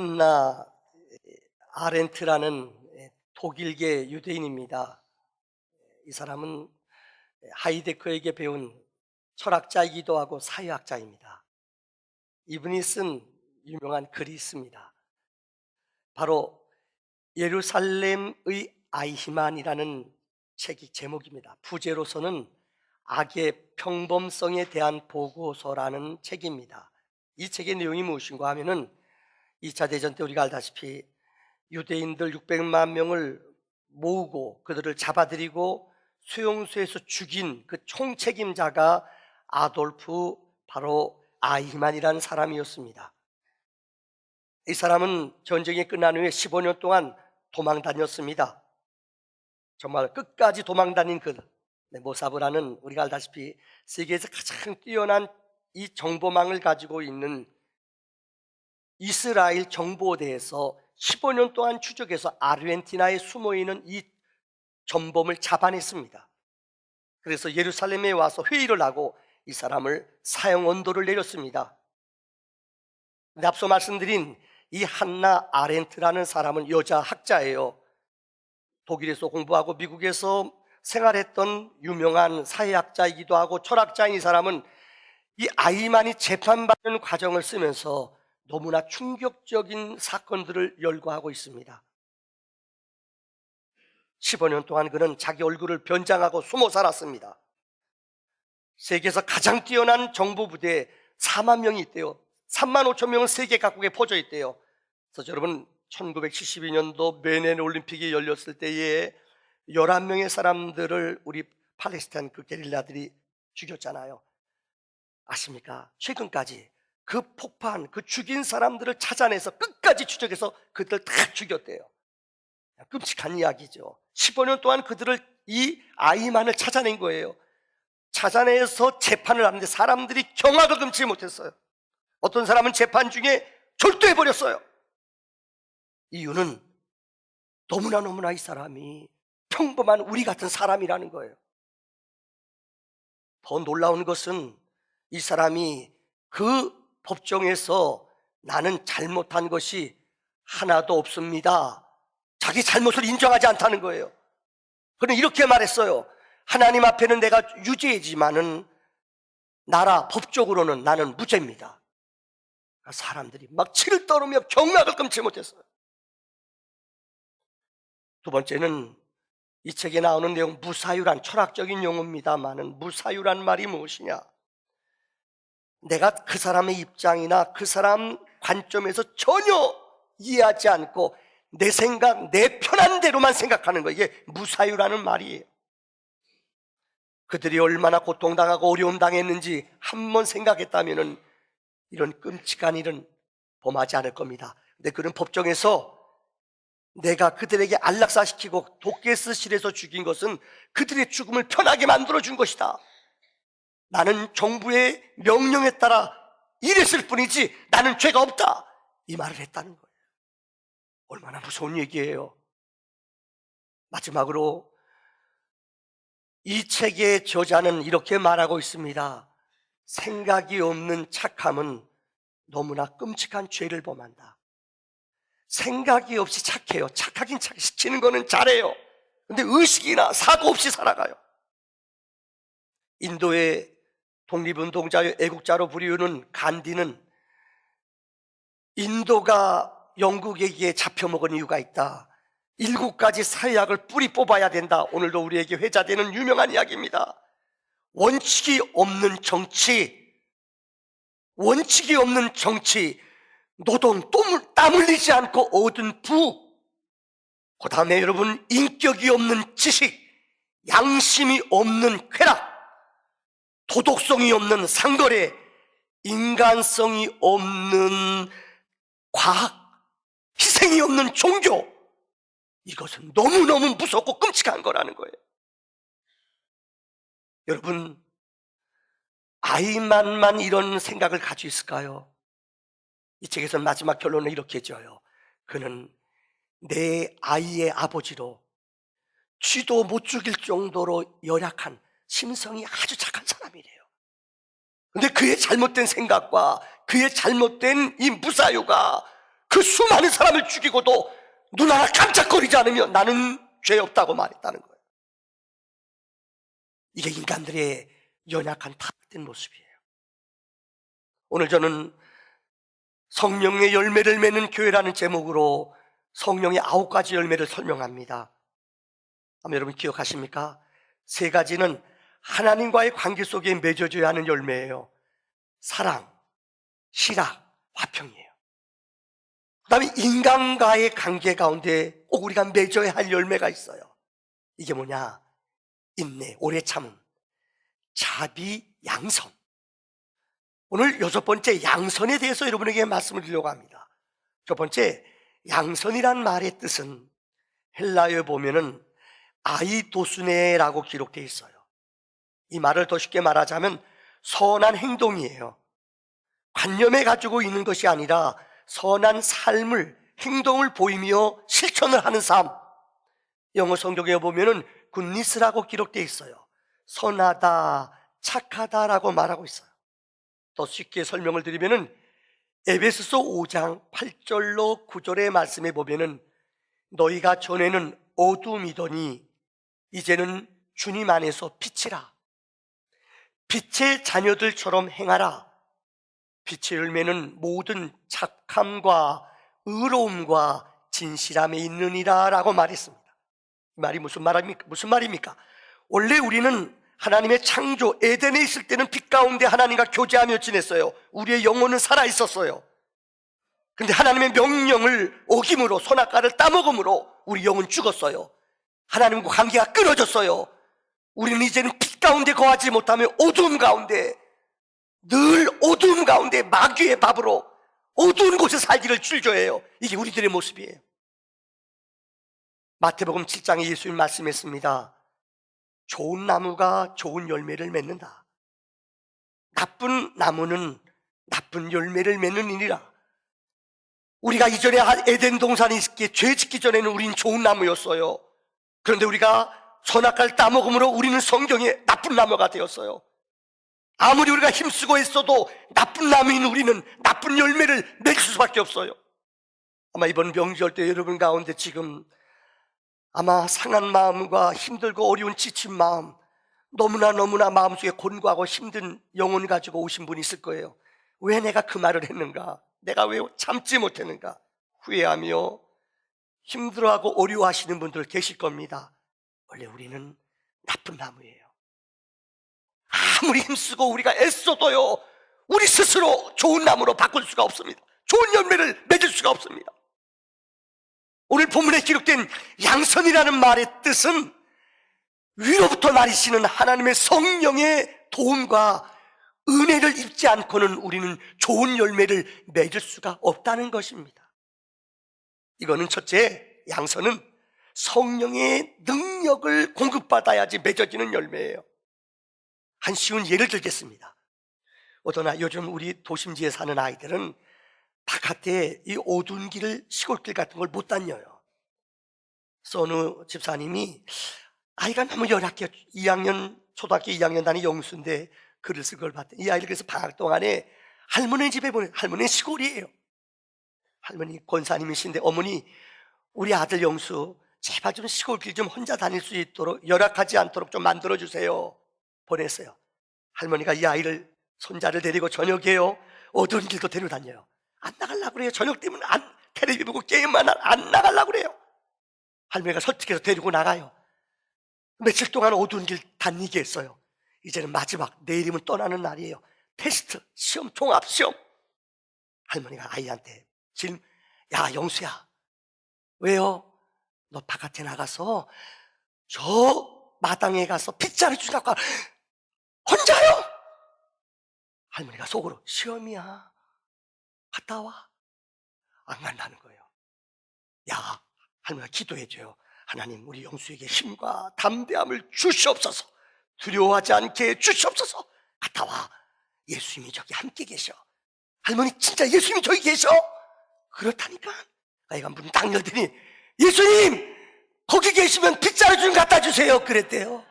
한나 아렌트라는 독일계 유대인입니다. 이 사람은 하이데커에게 배운 철학자이기도 하고 사회학자입니다. 이분이 쓴 유명한 글이 있습니다. 바로 예루살렘의 아이히만이라는 책이 제목입니다. 부제로서는 악의 평범성에 대한 보고서라는 책입니다. 이 책의 내용이 무엇인가 하면은 2차 대전 때 우리가 알다시피 유대인들 600만 명을 모으고 그들을 잡아들이고 수용소에서 죽인 그 총책임자가 아돌프 바로 아이히만이라는 사람이었습니다. 이 사람은 전쟁이 끝난 후에 15년 동안 도망 다녔습니다. 정말 끝까지 도망 다닌 모사브라는 우리가 알다시피 세계에서 가장 뛰어난 이 정보망을 가지고 있는 이스라엘 정보대에서 15년 동안 추적해서 아르헨티나에 숨어있는 이 전범을 잡아냈습니다. 그래서 예루살렘에 와서 회의를 하고 이 사람을 사형 언도를 내렸습니다. 근데 앞서 말씀드린 이 한나 아렌트라는 사람은 여자 학자예요. 독일에서 공부하고 미국에서 생활했던 유명한 사회학자이기도 하고 철학자인 이 사람은 이 아이만이 재판받는 과정을 쓰면서 너무나 충격적인 사건들을 열거하고 있습니다. 15년 동안 그는 자기 얼굴을 변장하고 숨어 살았습니다. 세계에서 가장 뛰어난 정보부대에 4만 명이 있대요. 3만 5천 명은 세계 각국에 퍼져 있대요. 그래서 여러분 1972년도 메넨 올림픽이 열렸을 때에 11명의 사람들을 우리 팔레스타인 그 게릴라들이 죽였잖아요. 아십니까? 최근까지 그 폭파한 그 죽인 사람들을 찾아내서 끝까지 추적해서 그들 다 죽였대요. 끔찍한 이야기죠. 15년 동안 그들을 이 아이만을 찾아낸 거예요. 찾아내서 재판을 하는데 사람들이 경악을 금치 못했어요. 어떤 사람은 재판 중에 절도해버렸어요. 이유는 너무나 이 사람이 평범한 우리 같은 사람이라는 거예요. 더 놀라운 것은 이 사람이 그 법정에서 나는 잘못한 것이 하나도 없습니다, 자기 잘못을 인정하지 않다는 거예요. 그는 이렇게 말했어요. 하나님 앞에는 내가 유죄이지만은 나라 법적으로는 나는 무죄입니다. 사람들이 막 치를 떨으며 경악을 금치 못했어요. 두 번째는 이 책에 나오는 내용, 무사유란 철학적인 용어입니다만은 무사유란 말이 무엇이냐? 내가 그 사람의 입장이나 그 사람 관점에서 전혀 이해하지 않고 내 생각, 내 편한 대로만 생각하는 거, 이게 무사유라는 말이에요. 그들이 얼마나 고통당하고 어려움 당했는지 한번 생각했다면 이런 끔찍한 일은 범하지 않을 겁니다. 근데 그런 법정에서 내가 그들에게 안락사시키고 도게스실에서 죽인 것은 그들의 죽음을 편하게 만들어준 것이다, 나는 정부의 명령에 따라 일했을 뿐이지 나는 죄가 없다, 이 말을 했다는 거예요. 얼마나 무서운 얘기예요. 마지막으로 이 책의 저자는 이렇게 말하고 있습니다. 생각이 없는 착함은 너무나 끔찍한 죄를 범한다. 생각이 없이 착해요. 착하긴 시키는 거는 잘해요. 근데 의식이나 사고 없이 살아가요. 인도의 독립운동자의 애국자로 불리우는 간디는 인도가 영국에게 잡혀먹은 이유가 있다, 7가지 사회학을 뿌리 뽑아야 된다, 오늘도 우리에게 회자되는 유명한 이야기입니다. 원칙이 없는 정치, 원칙이 없는 정치, 노동, 땀 흘리지 않고 얻은 부, 그 다음에 여러분 인격이 없는 지식, 양심이 없는 쾌락, 도덕성이 없는 상거래, 인간성이 없는 과학, 희생이 없는 종교, 이것은 너무너무 무섭고 끔찍한 거라는 거예요. 여러분, 아이만만 이런 생각을 가지고 있을까요? 이 책에서는 마지막 결론을 이렇게 지어요. 그는 내 아이의 아버지로 쥐도 못 죽일 정도로 열악한 심성이 아주 착한 사람이래요. 근데 그의 잘못된 생각과 그의 잘못된 이 무사유가 그 수많은 사람을 죽이고도 눈 하나 깜짝거리지 않으며 나는 죄 없다고 말했다는 거예요. 이게 인간들의 연약한 타락된 모습이에요. 오늘 저는 성령의 열매를 맺는 교회라는 제목으로 성령의 9가지 열매를 설명합니다. 여러분 기억하십니까? 3가지는 하나님과의 관계 속에 맺어져야 하는 열매예요. 사랑, 실학, 화평이에요. 그 다음에 인간과의 관계 가운데 꼭 우리가 맺어야 할 열매가 있어요. 이게 뭐냐? 인내, 오래 참음, 자비, 양선. 오늘 6번째 양선에 대해서 여러분에게 말씀을 드리려고 합니다. 첫 번째, 양선이란 말의 뜻은 헬라어에 보면은 아이도스네라고 기록되어 있어요. 이 말을 더 쉽게 말하자면 선한 행동이에요. 관념에 가지고 있는 것이 아니라 선한 삶을, 행동을 보이며 실천을 하는 삶. 영어 성경에 보면은 굿니스라고 기록되어 있어요. 선하다, 착하다라고 말하고 있어요. 더 쉽게 설명을 드리면은 에베소서 5장 8절로 9절의 말씀에 보면은 너희가 전에는 어둠이더니 이제는 주님 안에서 빛이라. 빛의 자녀들처럼 행하라. 빛의 열매는 모든 착함과 의로움과 진실함에 있느니라 라고 말했습니다. 이 말이 무슨 말입니까? 원래 우리는 하나님의 창조 에덴에 있을 때는 빛 가운데 하나님과 교제하며 지냈어요. 우리의 영혼은 살아있었어요. 근데 하나님의 명령을 어김으로 선악과를 따먹음으로 우리 영은 죽었어요. 하나님과 관계가 끊어졌어요. 우리는 이제는 빛 가운데 거하지 못하며 어두움 가운데, 늘 어두움 가운데 마귀의 밥으로 어두운 곳에 살기를 즐겨해요. 이게 우리들의 모습이에요. 마태복음 7장에 예수님 말씀했습니다. 좋은 나무가 좋은 열매를 맺는다. 나쁜 나무는 나쁜 열매를 맺느니라. 우리가 이전에 에덴 동산에 있기에 죄 짓기 전에는 우린 좋은 나무였어요. 그런데 우리가 선악과를 따먹음으로 우리는 성경의 나쁜 나무가 되었어요. 아무리 우리가 힘쓰고 있어도 나쁜 나무인 우리는 나쁜 열매를 맺을 수밖에 없어요. 아마 이번 명절 때 여러분 가운데 지금 아마 상한 마음과 힘들고 어려운 지친 마음, 너무나 마음속에 곤고하고 힘든 영혼 가지고 오신 분이 있을 거예요. 왜 내가 그 말을 했는가? 내가 왜 참지 못했는가? 후회하며 힘들어하고 어려워하시는 분들 계실 겁니다. 원래 우리는 나쁜 나무예요. 아무리 힘쓰고 우리가 애써도요, 우리 스스로 좋은 나무로 바꿀 수가 없습니다. 좋은 열매를 맺을 수가 없습니다. 오늘 본문에 기록된 양선이라는 말의 뜻은 위로부터 나리시는 하나님의 성령의 도움과 은혜를 입지 않고는 우리는 좋은 열매를 맺을 수가 없다는 것입니다. 이거는 첫째, 양선은 성령의 능력을 공급받아야지 맺어지는 열매예요. 한 쉬운 예를 들겠습니다. 어떠나 요즘 우리 도심지에 사는 아이들은 바깥에 이 어두운 길을, 시골길 같은 걸 못 다녀요. 그래서 어느 집사님이 아이가 너무 열악해요. 초등학교 2학년 다니 영수인데 글을 쓴 걸 봤더니 이 아이를 그래서 방학 동안에 할머니 집에 보내. 할머니 시골이에요. 할머니 권사님이신데 어머니 우리 아들 영수 제발 좀 시골길 좀 혼자 다닐 수 있도록, 열악하지 않도록 좀 만들어주세요. 보냈어요. 할머니가 이 아이를, 손자를 데리고 저녁에요, 어두운 길도 데려다녀요. 안 나가려고 그래요. 저녁 때문에 텔레비 보고 게임만 안 나가려고 그래요. 할머니가 설득해서 데리고 나가요. 며칠 동안 어두운 길 다니게 했어요. 이제는 마지막, 내일이면 떠나는 날이에요. 테스트, 시험, 종합시험. 할머니가 아이한테 야 영수야, 왜요? 너 바깥에 나가서 저 마당에 가서 빗자루 좀 갖고 와. 혼자요? 할머니가 속으로 시험이야, 갔다 와. 안 간다는 거예요. 야, 할머니가 기도해줘요. 하나님, 우리 영수에게 힘과 담대함을 주시옵소서. 두려워하지 않게 해주시옵소서. 갔다 와. 예수님이 저기 함께 계셔. 할머니, 진짜 예수님이 저기 계셔? 그렇다니까. 아이가 문 딱 열더니 예수님 거기 계시면 빗자루 좀 갖다 주세요 그랬대요.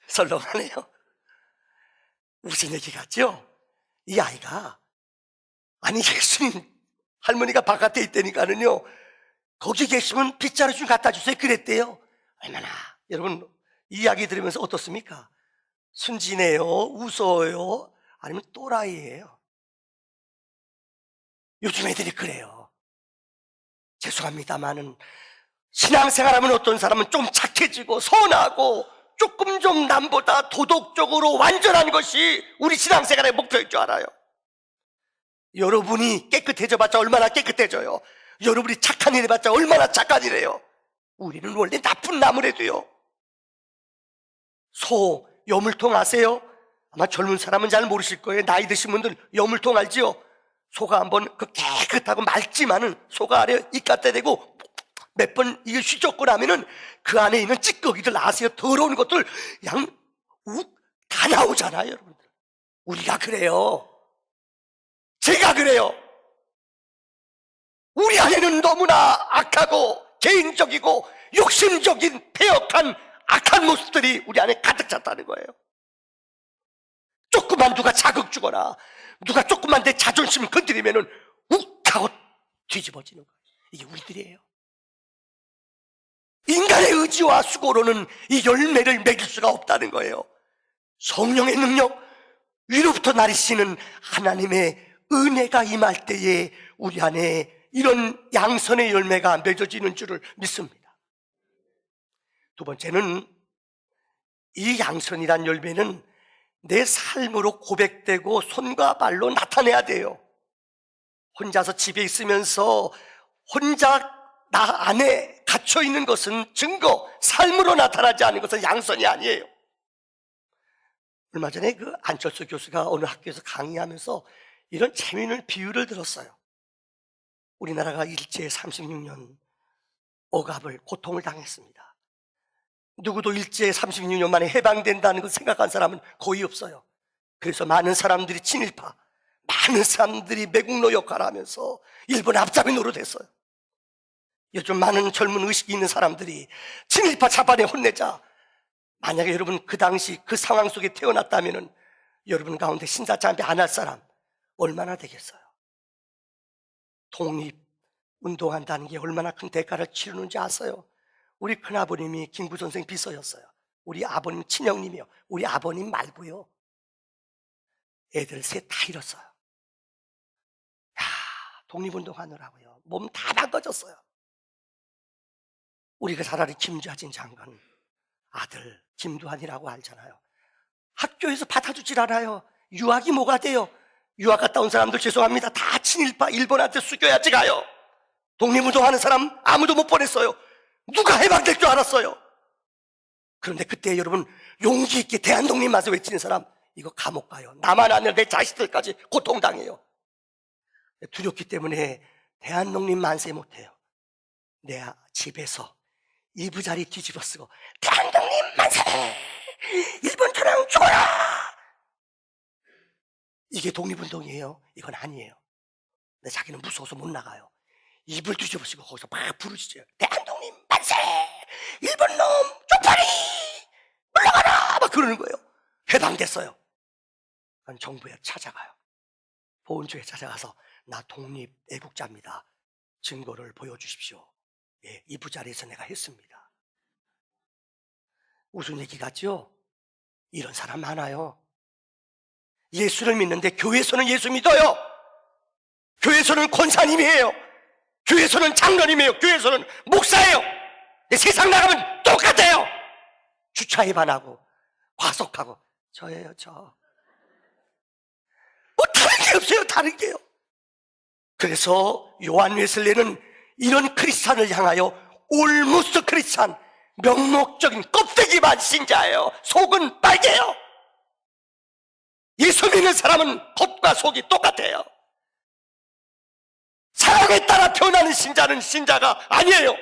설렁하네요. 무슨 얘기 같죠? 이 아이가 아니, 예수님 할머니가 바깥에 있다니까는요, 거기 계시면 빗자루 좀 갖다 주세요 그랬대요. 얼마나 여러분 이야기 들으면서 어떻습니까? 순진해요? 우스워요? 아니면 또라이예요? 요즘 애들이 그래요. 죄송합니다만은 신앙생활하면 어떤 사람은 좀 착해지고 선하고 조금 좀 남보다 도덕적으로 완전한 것이 우리 신앙생활의 목표일 줄 알아요. 여러분이 깨끗해져봤자 얼마나 깨끗해져요. 여러분이 착한 일 해봤자 얼마나 착한 일이에요. 우리는 원래 나쁜 나무래도요. 소, 여물통 아세요? 아마 젊은 사람은 잘 모르실 거예요. 나이 드신 분들 여물통 알지요? 소가 한번 그 깨끗하고 맑지만은 소가 아래 입 갖다 대고 몇 번 이게 휘젓고 나면은 그 안에 있는 찌꺼기들 아세요? 더러운 것들 양 다 나오잖아요, 여러분들. 우리가 그래요. 제가 그래요. 우리 안에는 너무나 악하고 개인적이고 욕심적인 폐역한 악한 모습들이 우리 안에 가득 찼다는 거예요. 조금만 누가 자극 주거나 누가 조금만 내 자존심 건드리면은 욱 하고 뒤집어지는 거예요. 이게 우리들이에요. 인간의 의지와 수고로는 이 열매를 맺을 수가 없다는 거예요. 성령의 능력, 위로부터 나리시는 하나님의 은혜가 임할 때에 우리 안에 이런 양선의 열매가 맺어지는 줄을 믿습니다. 두 번째는 이 양선이란 열매는 내 삶으로 고백되고 손과 발로 나타내야 돼요. 혼자서 집에 있으면서 혼자 나 안에 갇혀 있는 것은 증거, 삶으로 나타나지 않는 것은 양선이 아니에요. 얼마 전에 그 안철수 교수가 어느 학교에서 강의하면서 이런 재미있는 비유를 들었어요. 우리나라가 일제 36년 억압을, 고통을 당했습니다. 누구도 일제 36년 만에 해방된다는 걸 생각한 사람은 거의 없어요. 그래서 많은 사람들이 친일파, 많은 사람들이 매국노 역할을 하면서 일본 앞잡이 노릇했어요. 요즘 많은 젊은 의식이 있는 사람들이 친일파 잡아내 혼내자. 만약에 여러분 그 당시 그 상황 속에 태어났다면 여러분 가운데 신사참배 안 할 사람 얼마나 되겠어요? 독립운동한다는 게 얼마나 큰 대가를 치르는지 아세요? 우리 큰아버님이 김구 선생 비서였어요. 우리 아버님 친형님이요. 우리 아버님 말고요. 애들 셋 다 잃었어요. 야, 독립운동하느라고요. 몸 다 망가졌어요. 우리가 차라리 김좌진 장관 아들 김두한이라고 알잖아요. 학교에서 받아주질 않아요. 유학이 뭐가 돼요? 유학 갔다 온 사람들 죄송합니다. 다 친일파 일본한테 숙여야지 가요. 독립운동하는 사람 아무도 못 보냈어요. 누가 해방될 줄 알았어요. 그런데 그때 여러분 용기 있게 대한독립 맛을 외치는 사람 이거 감옥 가요. 나만 아니라 내 자식들까지 고통당해요. 두렵기 때문에 대한독립 만세 못해요. 내 집에서 이부자리 뒤집어 쓰고 대한독립 만세! 일본 천황 죽어라! 이게 독립운동이에요? 이건 아니에요. 근데 자기는 무서워서 못 나가요. 입을 뒤집어 쓰고 거기서 막 부르짖어요. 대한독립 만세! 일본 놈 쪽팔이! 물러가라! 막 그러는 거예요. 해방됐어요. 그건 정부에 찾아가요. 보훈처에 찾아가서 나 독립 애국자입니다. 증거를 보여주십시오. 예, 이 부자리에서 내가 했습니다. 무슨 얘기 같죠? 이런 사람 많아요. 예수를 믿는데 교회에서는 예수 믿어요. 교회에서는 권사님이에요. 교회에서는 장로님이에요. 교회에서는 목사예요. 세상 나가면 똑같아요. 주차 위반하고 과속하고 저예요, 저. 뭐 다른 게 없어요. 다른 게요. 그래서 요한 웨슬레는 이런 크리스찬을 향하여 올무스 크리스찬, 명목적인 껍데기만 신자예요. 속은 빨개요. 예수 믿는 사람은 겉과 속이 똑같아요. 사랑에 따라 변하는 신자는 신자가 아니에요.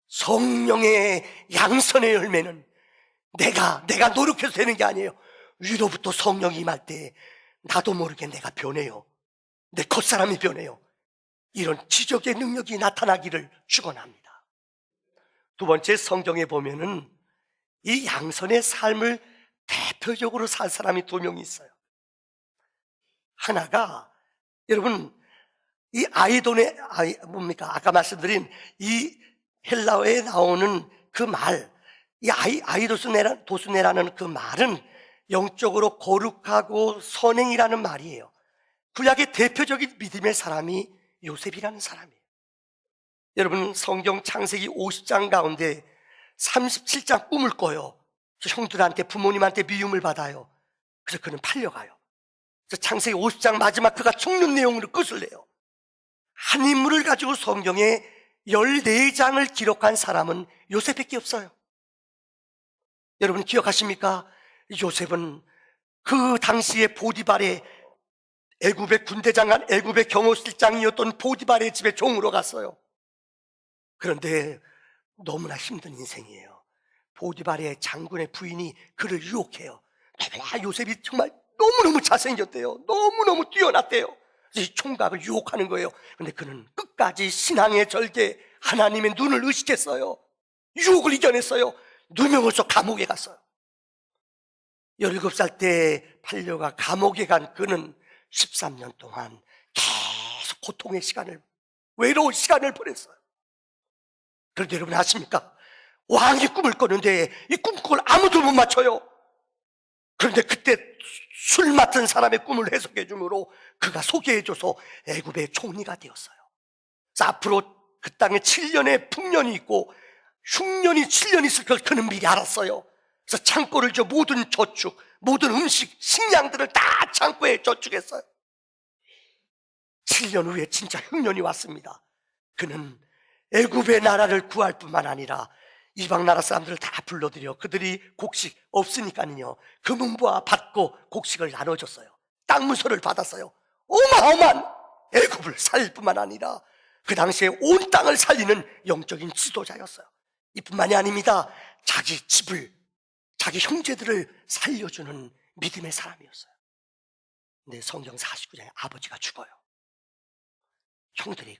성령의 양선의 열매는 내가 노력해서 되는 게 아니에요. 위로부터 성령이 임할 때 나도 모르게 내가 변해요. 내 겉사람이 변해요. 이런 지적의 능력이 나타나기를 축원합니다. 두 번째, 성경에 보면은 이 양선의 삶을 대표적으로 산 사람이 두 명이 있어요. 하나가, 여러분, 이 아이돈의, 뭡니까? 아까 말씀드린 이 헬라어에 나오는 그 말, 이 도수네라는 그 말은 영적으로 거룩하고 선행이라는 말이에요. 구약의 대표적인 믿음의 사람이 요셉이라는 사람이에요. 여러분, 성경 창세기 50장 가운데 37장 꿈을 꿔요. 그래서 형들한테, 부모님한테 미움을 받아요. 그래서 그는 팔려가요. 그래서 창세기 50장 마지막 그가 죽는 내용으로 끝을 내요. 한 인물을 가지고 성경에 14장을 기록한 사람은 요셉밖에 없어요. 여러분 기억하십니까? 요셉은 그 당시에 보디발의, 애굽의 군대장관, 애굽의 경호실장이었던 보디발의 집에 종으로 갔어요. 그런데 너무나 힘든 인생이에요. 보디발의 장군의 부인이 그를 유혹해요. 너무나 요셉이 정말 너무너무 잘생겼대요. 너무너무 뛰어났대요. 이 총각을 유혹하는 거예요. 그런데 그는 끝까지 신앙의 절개, 하나님의 눈을 의식했어요. 유혹을 이겨냈어요. 누명으로서 감옥에 갔어요. 17살 때 팔려가 감옥에 간 그는 13년 동안 계속 고통의 시간을, 외로운 시간을 보냈어요. 그런데 여러분 아십니까? 왕이 꿈을 꿨는데 이 꿈을 아무도 못 맞춰요. 그런데 그때 술 맡은 사람의 꿈을 해석해 주므로 그가 소개해줘서 애굽의 총리가 되었어요. 그래서 앞으로 그 땅에 7년의 풍년이 있고 흉년이 7년 있을 걸 그는 미리 알았어요. 그래서 창고를 모든 저축, 모든 음식, 식량들을 다 창고에 저축했어요. 7년 후에 진짜 흉년이 왔습니다. 그는 애굽의 나라를 구할 뿐만 아니라 이방 나라 사람들을 다 불러들여 그들이 곡식 없으니까요, 금은보화 받고 곡식을 나눠줬어요. 땅 문서를 받았어요. 어마어마한 애굽을 살릴 뿐만 아니라 그 당시에 온 땅을 살리는 영적인 지도자였어요. 이뿐만이 아닙니다. 자기 집을, 자기 형제들을 살려주는 믿음의 사람이었어요. 근데 성경 49장에 아버지가 죽어요. 형들이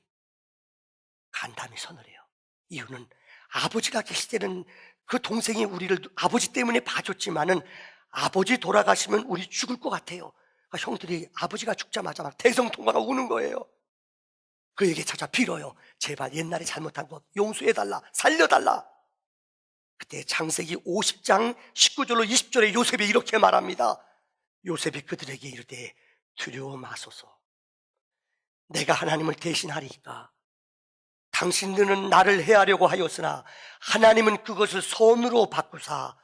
간담이 선을 해요. 이유는 아버지가 계실 때는 그 동생이 우리를 아버지 때문에 봐줬지만은 아버지 돌아가시면 우리 죽을 것 같아요. 그러니까 형들이 아버지가 죽자마자 막 대성통곡하고 우는 거예요. 그에게 찾아 빌어요. 제발 옛날에 잘못한 것 용서해달라, 살려달라. 그때 창세기 50장 19절로 20절에 요셉이 이렇게 말합니다. 요셉이 그들에게 이르되 두려워 마소서. 내가 하나님을 대신하리까. 당신들은 나를 해하려고 하였으나 하나님은 그것을 선으로 바꾸사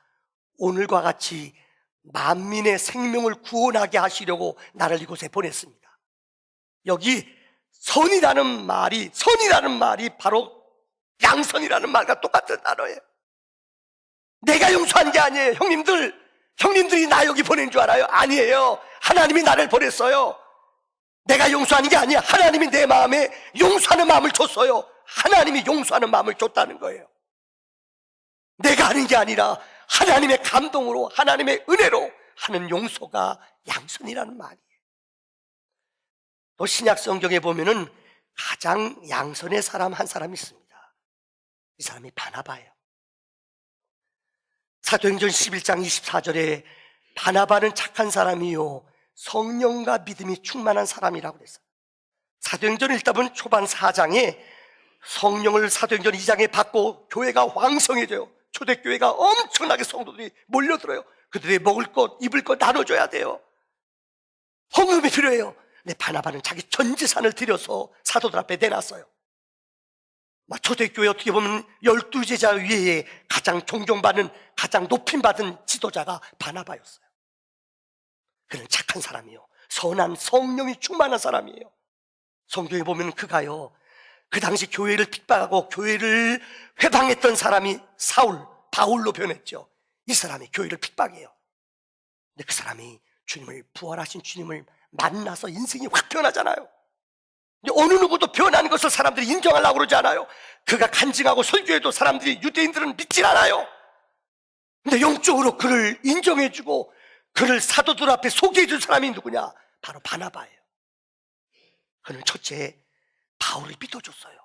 오늘과 같이 만민의 생명을 구원하게 하시려고 나를 이곳에 보냈습니다. 여기 선이라는 말이 바로 양선이라는 말과 똑같은 단어예요. 내가 용서한 게 아니에요. 형님들이 나 여기 보낸 줄 알아요? 아니에요. 하나님이 나를 보냈어요. 내가 용서하는 게 아니야. 하나님이 내 마음에 용서하는 마음을 줬어요. 하나님이 용서하는 마음을 줬다는 거예요. 내가 하는 게 아니라 하나님의 감동으로, 하나님의 은혜로 하는 용서가 양선이라는 말이에요. 또 신약 성경에 보면은 가장 양선의 사람 한 사람이 있습니다. 이 사람이 바나바예요. 사도행전 11장 24절에 바나바는 착한 사람이요 성령과 믿음이 충만한 사람이라고 그랬어요. 사도행전 1편 초반 4장에 성령을 사도행전 2장에 받고 교회가 왕성해져요. 초대교회가 엄청나게 성도들이 몰려들어요. 그들이 먹을 것, 입을 것 나눠줘야 돼요. 헌금이 필요해요. 근데 바나바는 자기 전 재산을 들여서 사도들 앞에 내놨어요. 초대교회 어떻게 보면 12제자 위에 가장 존경받는, 가장 높임받은 지도자가 바나바였어요. 그는 착한 사람이요 선한 성령이 충만한 사람이에요. 성경에 보면 그가요, 그 당시 교회를 핍박하고 교회를 회방했던 사람이 바울로 변했죠. 이 사람이 교회를 핍박해요. 근데 그 사람이 부활하신 주님을 만나서 인생이 확 변하잖아요. 어느 누구도 변하는 것을 사람들이 인정하려고 그러지 않아요. 그가 간증하고 설교해도 유대인들은 믿질 않아요. 근데 영적으로 그를 인정해주고 그를 사도들 앞에 소개해준 사람이 누구냐? 바로 바나바예요. 그는 첫째 바울을 믿어줬어요.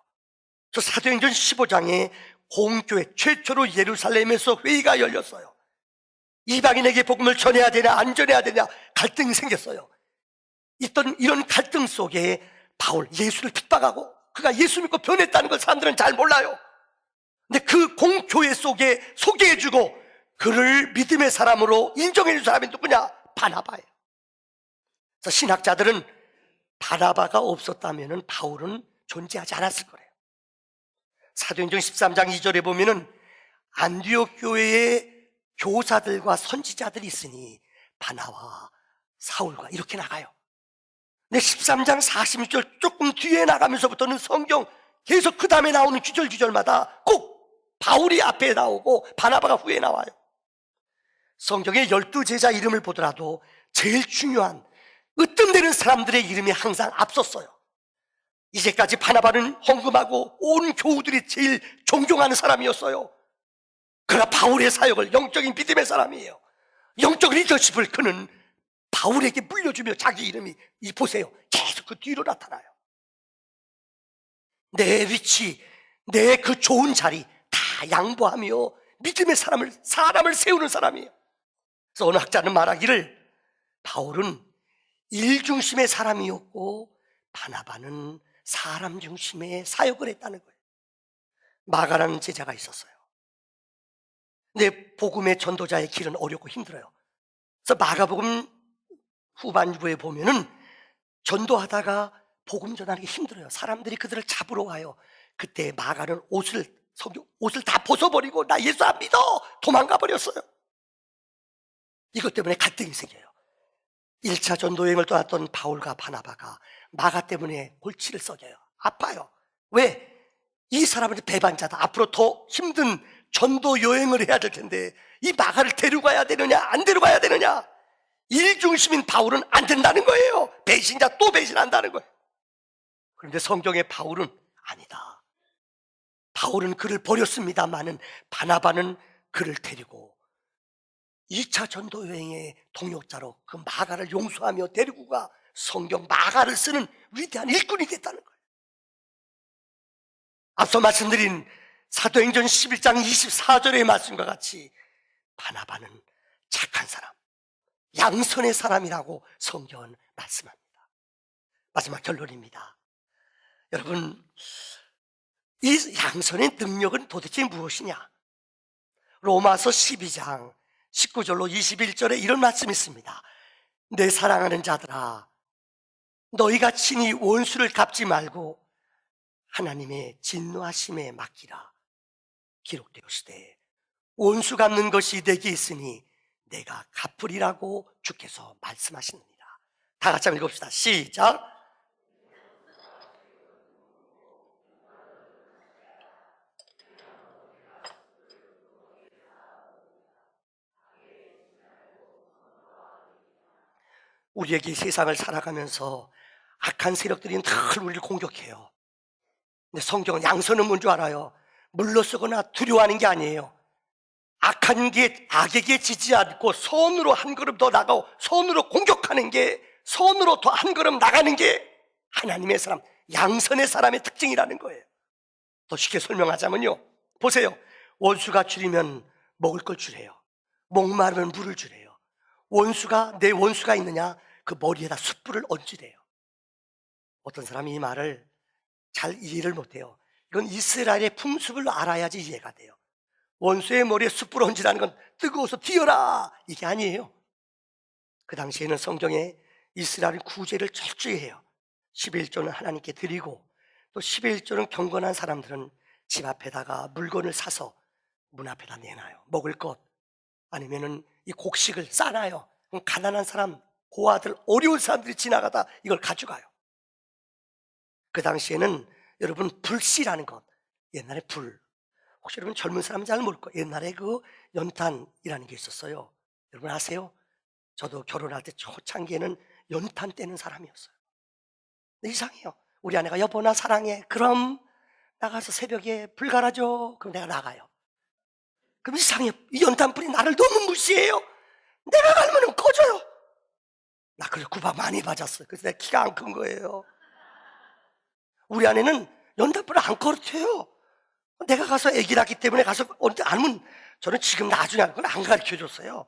저 사도행전 15장에 공교회 최초로 예루살렘에서 회의가 열렸어요. 이방인에게 복음을 전해야 되냐 안 전해야 되냐 갈등이 생겼어요. 있던 이런 갈등 속에 바울, 예수를 핍박하고 그가 예수 믿고 변했다는 걸 사람들은 잘 몰라요. 근데 그 공교회 속에 소개해주고 그를 믿음의 사람으로 인정해준 사람이 누구냐? 바나바예요. 그래서 신학자들은 바나바가 없었다면 바울은 존재하지 않았을 거래요. 사도행전 13장 2절에 보면은 안디옥 교회에 교사들과 선지자들이 있으니 바나와 사울과 이렇게 나가요. 근데 13장 46절 조금 뒤에 나가면서부터는 성경 계속 그 다음에 나오는 구절마다 꼭 바울이 앞에 나오고 바나바가 후에 나와요. 성경의 12제자 이름을 보더라도 제일 중요한 으뜸되는 사람들의 이름이 항상 앞섰어요. 이제까지 바나바는 헌금하고 온 교우들이 제일 존경하는 사람이었어요. 그러나 바울의 사역을, 영적인 믿음의 사람이에요. 영적 리더십을 그는 바울에게 물려주며 자기 이름이 보세요, 계속 그 뒤로 나타나요. 내 위치, 내 그 좋은 자리 다 양보하며 믿음의 사람을 세우는 사람이에요. 그래서 어느 학자는 말하기를 바울은 일 중심의 사람이었고 바나바는 사람 중심의 사역을 했다는 거예요. 마가라는 제자가 있었어요. 근데 복음의 전도자의 길은 어렵고 힘들어요. 그래서 마가복음 후반부에 보면은 전도하다가 복음 전하는 게 힘들어요. 사람들이 그들을 잡으러 와요. 그때 마가는 옷을 다 벗어버리고 나 예수 안 믿어 도망가 버렸어요. 이것 때문에 갈등이 생겨요. 1차 전도 여행을 떠났던 바울과 바나바가 마가 때문에 골치를 썩여요. 아파요. 왜? 이 사람은 배반자다. 앞으로 더 힘든 전도 여행을 해야 될 텐데 이 마가를 데려가야 되느냐 안 데려가야 되느냐. 일 중심인 바울은 안 된다는 거예요. 배신자 또 배신한다는 거예요. 그런데 성경의 바울은 아니다. 바울은 그를 버렸습니다마는 바나바는 그를 데리고 2차 전도 여행의 동역자로 그 마가를 용서하며 데리고 가 성경 마가를 쓰는 위대한 일꾼이 됐다는 거예요. 앞서 말씀드린 사도행전 11장 24절의 말씀과 같이 바나바는 착한 사람, 양선의 사람이라고 성경은 말씀합니다. 마지막 결론입니다. 여러분, 이 양선의 능력은 도대체 무엇이냐? 로마서 12장 19절로 21절에 이런 말씀이 있습니다. 내 사랑하는 자들아, 너희가 친히 원수를 갚지 말고 하나님의 진노하심에 맡기라. 기록되었으되 원수 갚는 것이 내게 있으니 내가 갚으리라고 주께서 말씀하시느니라. 다 같이 한번 읽읍시다. 시작. 우리에게 세상을 살아가면서 악한 세력들이 늘 우리를 공격해요. 근데 성경은 양선은 뭔 줄 알아요? 물러서거나 두려워하는 게 아니에요. 악한 게 악에게 지지 않고 선으로 한 걸음 더 나가고 선으로 공격하는 게, 선으로 더 한 걸음 나가는 게 하나님의 사람, 양선의 사람의 특징이라는 거예요. 더 쉽게 설명하자면요, 보세요. 원수가 줄이면 먹을 걸 주래요. 목마르면 물을 주래요. 내 원수가 있느냐? 그 머리에다 숯불을 얹으래요. 어떤 사람이 이 말을 잘 이해를 못해요. 이건 이스라엘의 풍습을 알아야지 이해가 돼요. 원수의 머리에 숯불 얹으라는 건 뜨거워서 튀어라 이게 아니에요. 그 당시에는 성경에 이스라엘 구제를 철저히 해요. 11조는 하나님께 드리고 또 11조는 경건한 사람들은 집 앞에다가 물건을 사서 문 앞에다 내놔요. 먹을 것 아니면은 이 곡식을 싸놔요. 그럼 가난한 사람, 고아들, 어려운 사람들이 지나가다 이걸 가져가요. 그 당시에는 여러분 불씨라는 것, 옛날에 불, 혹시 여러분 젊은 사람 잘 모를 거예요. 옛날에 그 연탄이라는 게 있었어요. 여러분 아세요? 저도 결혼할 때 초창기에는 연탄 떼는 사람이었어요. 근데 이상해요. 우리 아내가 여보 나 사랑해. 그럼 나가서 새벽에 불 갈아줘. 그럼 내가 나가요. 그럼 이상해요. 이 연탄불이 나를 너무 무시해요. 내가 갈면 꺼져요. 나 그걸 구박 많이 맞았어요. 그래서 내가 키가 안 큰 거예요. 우리 아내는 연탄불을 안 꺼르텨요. 내가 가서 애기 낳기 때문에 가서 언제 알면 저는 지금 나중에 그걸 안 가르쳐 줬어요.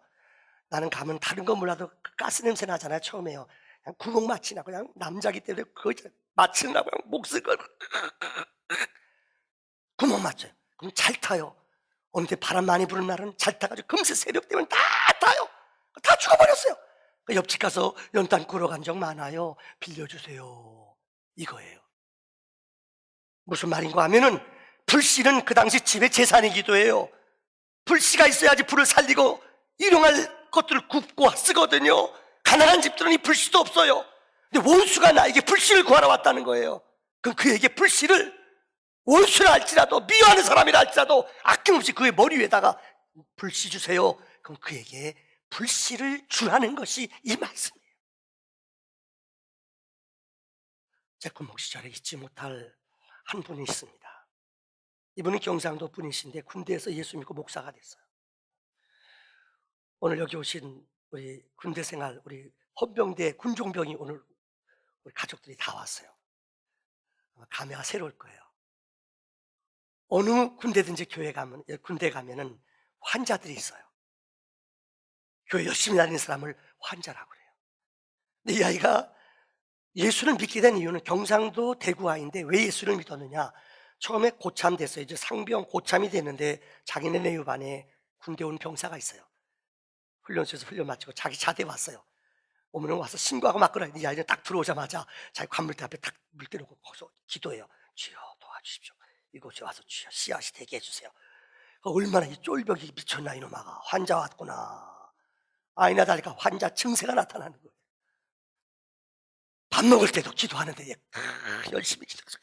나는 가면 다른 건 몰라도 가스 냄새 나잖아요. 처음에요. 그냥 구멍 맞히나 그냥 남자기 때문에 그거 맞추느라고 그냥 목을 걸고 구멍 맞춰요. 그럼 잘 타요. 어느 때 바람 많이 부는 날은 잘 타가지고 금세 새벽 되면 다 타요. 다 죽어버렸어요. 옆집 가서 연탄 구러 간 적 많아요. 빌려주세요. 이거예요. 무슨 말인가 하면은 불씨는 그 당시 집의 재산이기도 해요. 불씨가 있어야지 불을 살리고 일용할 것들을 굽고 쓰거든요. 가난한 집들은 이 불씨도 없어요. 근데 원수가 나에게 불씨를 구하러 왔다는 거예요. 그럼 그에게 불씨를, 원수라 할지라도 미워하는 사람이라 할지라도 아낌없이 그의 머리 위에다가 불씨 주세요. 그럼 그에게 불씨를 주라는 것이 이 말씀이에요. 제 군목 시절에 잊지 못할 한 분이 있습니다. 이분은 경상도 분이신데 군대에서 예수 믿고 목사가 됐어요. 오늘 여기 오신 우리 군대 생활, 우리 헌병대 군종병이 오늘 우리 가족들이 다 왔어요. 아마 감회가 새로울 거예요. 어느 군대든지 군대 가면은 환자들이 있어요. 교회 열심히 다니는 사람을 환자라고 그래요. 근데 이 아이가 예수를 믿게 된 이유는 경상도 대구아이인데 왜 예수를 믿었느냐? 처음에 고참 됐어요. 이제 상병 고참이 됐는데 자기네 내유반에 군대 온 병사가 있어요. 훈련소에서 훈련 마치고 자기 자대 왔어요. 오면은 와서 신고하고 막 그래요. 이 아이는 딱 들어오자마자 자기 관물대 앞에 딱 물대 놓고 거기서 기도해요. 주여 도와주십시오. 이곳에 와서 주여 씨앗이 되게 해주세요. 얼마나 이 쫄벽이 미쳤나 이놈아가. 환자 왔구나. 아이나 다를까 환자 증세가 나타나는 거예요. 밥 먹을 때도 기도하는데 열심히 기도해서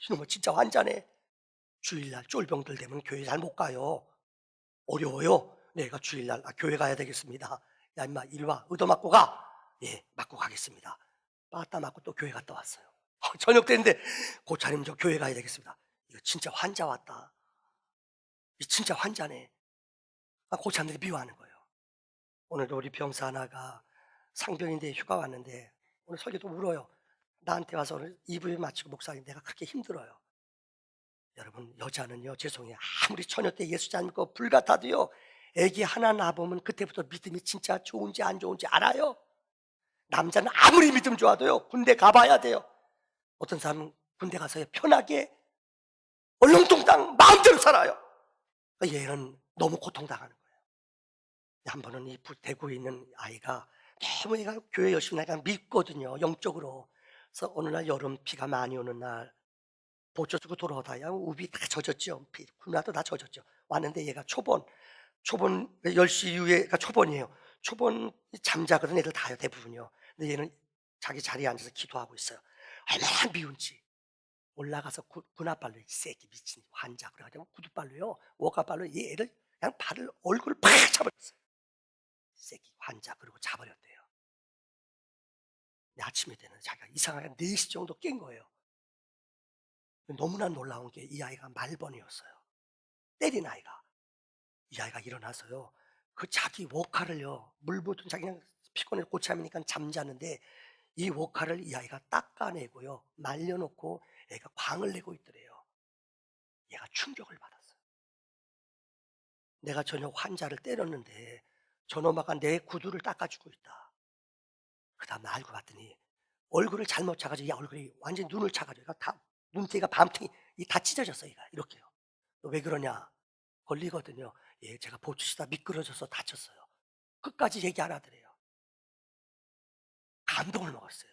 이놈은 진짜 환자네. 주일날 쫄병들 되면 교회 잘 못 가요. 어려워요. 내가 주일날 교회 가야 되겠습니다. 야 임마 이리 와. 의도 맞고 가. 예, 맞고 가겠습니다. 빠따 맞고 또 교회 갔다 왔어요. 저녁 됐는데 고차님 저 교회 가야 되겠습니다. 이거 진짜 환자 왔다. 이 진짜 환자네. 고참들이 미워하는 거예요. 오늘도 우리 병사 하나가 상병인데 휴가 왔는데 오늘 설교도 울어요. 나한테 와서 오늘 2부에 마치고 목사님 내가 그렇게 힘들어요. 여러분 여자는요 죄송해요. 아무리 처녀 때 예수 잘 믿고 불같아도요 애기 하나 낳아보면 그때부터 믿음이 진짜 좋은지 안 좋은지 알아요. 남자는 아무리 믿음 좋아도요 군대 가봐야 돼요. 어떤 사람은 군대 가서 편하게 얼렁뚱땅 마음대로 살아요. 얘는 너무 고통당하는 거예요. 한 번은 이 대구에 있는 아이가 너무 얘가 교회 열심히 나가 믿거든요 영적으로. 그래서 어느 날 여름 비가 많이 오는 날 보초 쓰고 돌아오다가 우비 다 젖었죠. 군화도 다 젖었죠. 왔는데 얘가 초본 10시 이후에가 초본이에요. 초본 잠자거든 애들 다요 대부분요. 근데 얘는 자기 자리에 앉아서 기도하고 있어요. 얼마나 미운지 올라가서 군화발로 이 새끼 미친 환자 그래가지고 구두발로요 워가발로 얘 애를 그냥 발을 얼굴을 팍 차버렸어요. 이 새끼 환자 그러고 잡아버렸대요. 근데 아침에 되는 자기가 이상하게 4시 정도 깬 거예요. 너무나 놀라운 게 이 아이가 말번이었어요. 때린 아이가. 이 아이가 일어나서요 그 자기 워카를요 물 묻은 자기 그냥 피곤해서 고참이니까 잠자는데 이 워카를 이 아이가 닦아내고요 말려놓고 애가 광을 내고 있더래요. 얘가 충격을 받았어요. 내가 저녁 환자를 때렸는데 저놈아가 내 구두를 닦아주고 있다. 그 다음 날 알고 봤더니 얼굴을 잘못 차가지고 이 얼굴이 완전히 눈을 차가지고 다 눈대가 밤탱이 다 찢어졌어. 얘가 이렇게요. 왜 그러냐? 걸리거든요. 예, 제가 보치시다 미끄러져서 다쳤어요. 끝까지 얘기 안 하더래요. 감동을 먹었어요.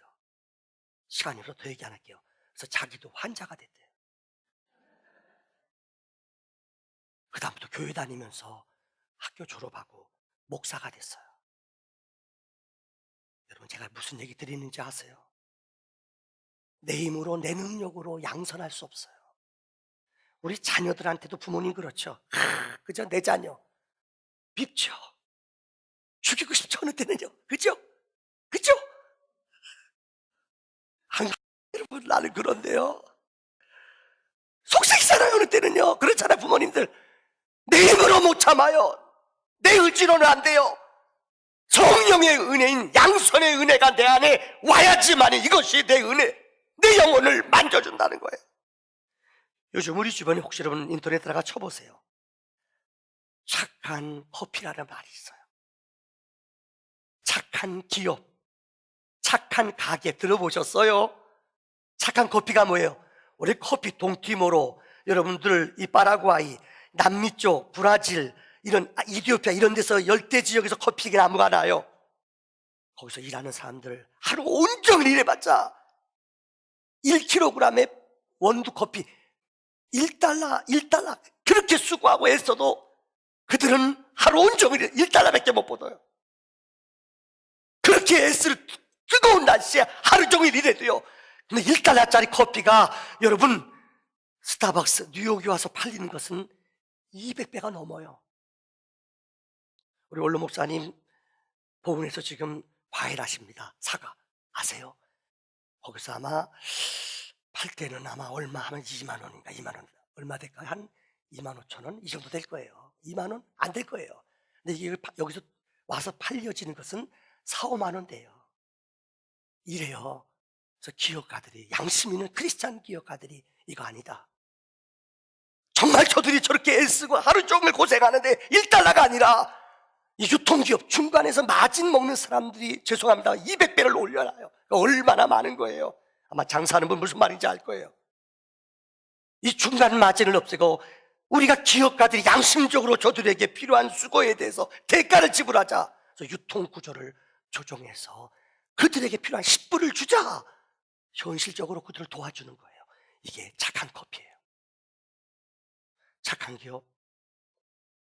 시간이 없어서 더 얘기 안 할게요. 그래서 자기도 환자가 됐대요. 그 다음부터 교회 다니면서 학교 졸업하고 목사가 됐어요. 여러분 제가 무슨 얘기 드리는지 아세요? 내 힘으로 내 능력으로 양선할 수 없어요. 우리 자녀들한테도 부모님 그렇죠. 그죠? 내 자녀 밉죠. 죽이고 싶죠 어느 때는요. 그죠? 그죠? 여러분 나는 그런데요 속색이잖아요. 어느 때는요. 그렇잖아요. 부모님들 내 힘으로 못 참아요. 내 의지로는 안 돼요. 성령의 은혜인 양선의 은혜가 내 안에 와야지만 이것이 내 은혜, 내 영혼을 만져준다는 거예요. 요즘 우리 주변에 혹시 여러분 인터넷 들어가 쳐보세요. 착한 커피라는 말이 있어요. 착한 기업, 착한 가게 들어보셨어요? 착한 커피가 뭐예요? 우리 커피 동티모로, 여러분들 이 파라과이, 남미 쪽, 브라질, 이런 이디오피아 이런 데서 열대 지역에서 커피 나무가 나요. 거기서 일하는 사람들 하루 온종일 일해봤자 1kg의 원두 커피 1달러 그렇게 수고하고 애써도 그들은 하루 온종일 1달러밖에 못 벌어요. 그렇게 애쓸 뜨거운 날씨에 하루 종일 일해도요. 근데 1달러짜리 커피가 여러분 스타벅스 뉴욕에 와서 팔리는 것은 200배가 넘어요. 우리 원로 목사님 보훈에서 지금 과일 하십니다. 사과 아세요? 거기서 아마 팔 때는 아마 얼마 하면 2만 원인가 2만 원 얼마 될까요? 한 2만 5천 원 이 정도 될 거예요. 2만 원 안 될 거예요. 근데 이게 여기서 와서 팔려지는 것은 4, 5만 원 돼요. 이래요. 그래서 기업가들이, 양심 있는 크리스찬 기업가들이 이거 아니다. 정말 저들이 저렇게 애쓰고 하루 종일 고생하는데 1달러가 아니라 이 유통기업 중간에서 마진 먹는 사람들이 죄송합니다 200배를 올려놔요. 얼마나 많은 거예요. 아마 장사하는 분 무슨 말인지 알 거예요. 이 중간 마진을 없애고 우리가 기업가들이 양심적으로 저들에게 필요한 수고에 대해서 대가를 지불하자. 그래서 유통구조를 조정해서 그들에게 필요한 10불을 주자. 현실적으로 그들을 도와주는 거예요. 이게 착한 커피예요. 착한 기업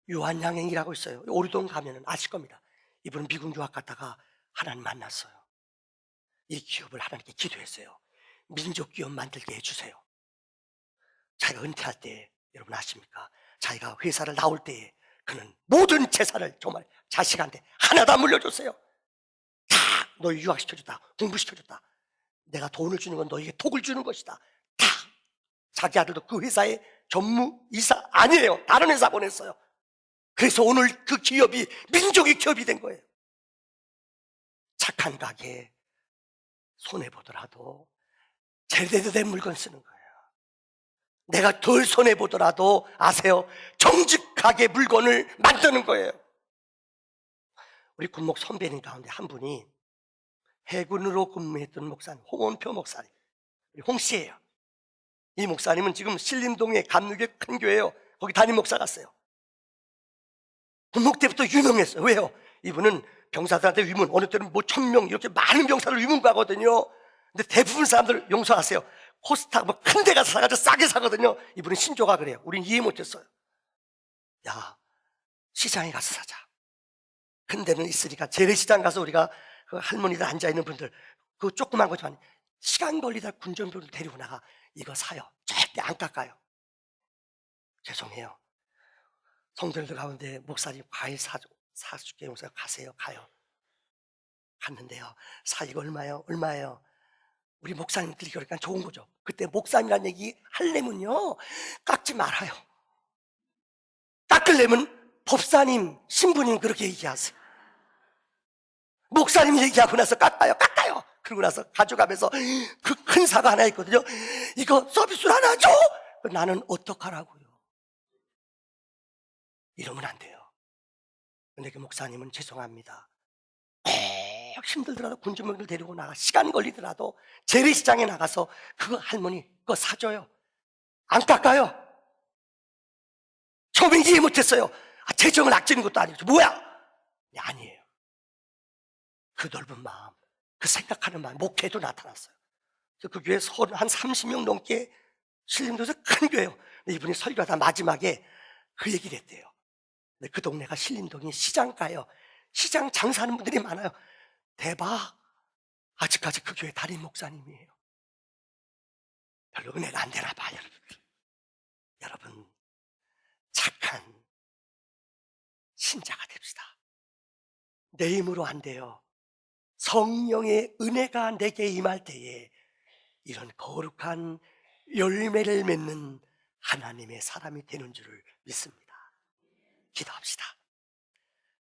유한양행이라고 있어요. 오리동 가면은 아실 겁니다. 이분은 미국 유학 갔다가 하나님 만났어요. 이 기업을 하나님께 기도했어요. 민족 기업 만들게 해주세요. 자기가 은퇴할 때 여러분 아십니까? 자기가 회사를 나올 때에 그는 모든 재산을 정말 자식한테 하나도 안 물려줬어요. 다 너희 유학시켜줬다, 공부시켜줬다. 내가 돈을 주는 건 너에게 복을 주는 것이다. 다 자기 아들도 그 회사의 전무이사 아니에요. 다른 회사 보냈어요. 그래서 오늘 그 기업이 민족의 기업이 된 거예요. 착한 가게 손해보더라도 제대로 된 물건 쓰는 거예요. 내가 덜 손해보더라도 아세요? 정직하게 물건을 만드는 거예요. 우리 군목 선배님 가운데 한 분이 해군으로 근무했던 목사님 홍원표 목사님, 홍 씨예요. 이 목사님은 지금 신림동에 감리교회 큰 교회예요. 거기 담임 목사 갔어요. 군목 때부터 유명했어요. 왜요? 이분은 병사들한테 위문, 어느 때는 뭐 1000명 이렇게 많은 병사들 위문 가거든요. 근데 대부분 사람들 용서하세요. 코스타 뭐 큰 데 가서 사가지고 싸게 사거든요. 이분은 신조가 그래요. 우린 이해 못했어요. 야, 시장에 가서 사자. 큰 데는 있으니까 재래시장 가서 우리가 그 할머니들 앉아있는 분들 그 조그만 거지만 시간 걸리다 군전병을 데리고 나가 이거 사요. 절대 안 깎아요. 죄송해요. 성도들 가운데 목사님 과일 사줄게 목사 가세요. 가요. 갔는데요. 이거 얼마요? 얼마예요? 우리 목사님들이 그러니까 좋은 거죠. 그때 목사님이라는 얘기 하려면요 깎지 말아요. 깎으려면 법사님, 신부님 그렇게 얘기하세요. 목사님 얘기하고 나서 깎아요. 그러고 나서 가져가면서 그 큰 사과 하나 있거든요. 이거 서비스로 하나 줘? 나는 어떡하라고요? 이러면 안 돼요. 근데 그 목사님은 죄송합니다. 힘들더라도 군주명들 데리고 나가 시간 걸리더라도 재래시장에 나가서 그 할머니 그거 사줘요. 안 깎아요. 처음에 이해 못했어요. 재정을 아끼는 것도 아니고 뭐야? 아니에요. 그 넓은 마음, 그 생각하는 마음 목회에도 나타났어요. 그 교회 한 30명 넘게 신림도에서 큰 교회예요. 이분이 설교하다 마지막에 그 얘기를 했대요. 그 동네가 신림동이 시장가요. 시장 장사하는 분들이 많아요. 대박. 아직까지 그 교회 담임 목사님이에요. 별로 은혜가 안 되나 봐, 여러분들. 여러분, 착한 신자가 됩시다. 내 힘으로 안 돼요. 성령의 은혜가 내게 임할 때에 이런 거룩한 열매를 맺는 하나님의 사람이 되는 줄을 믿습니다. 기도합시다.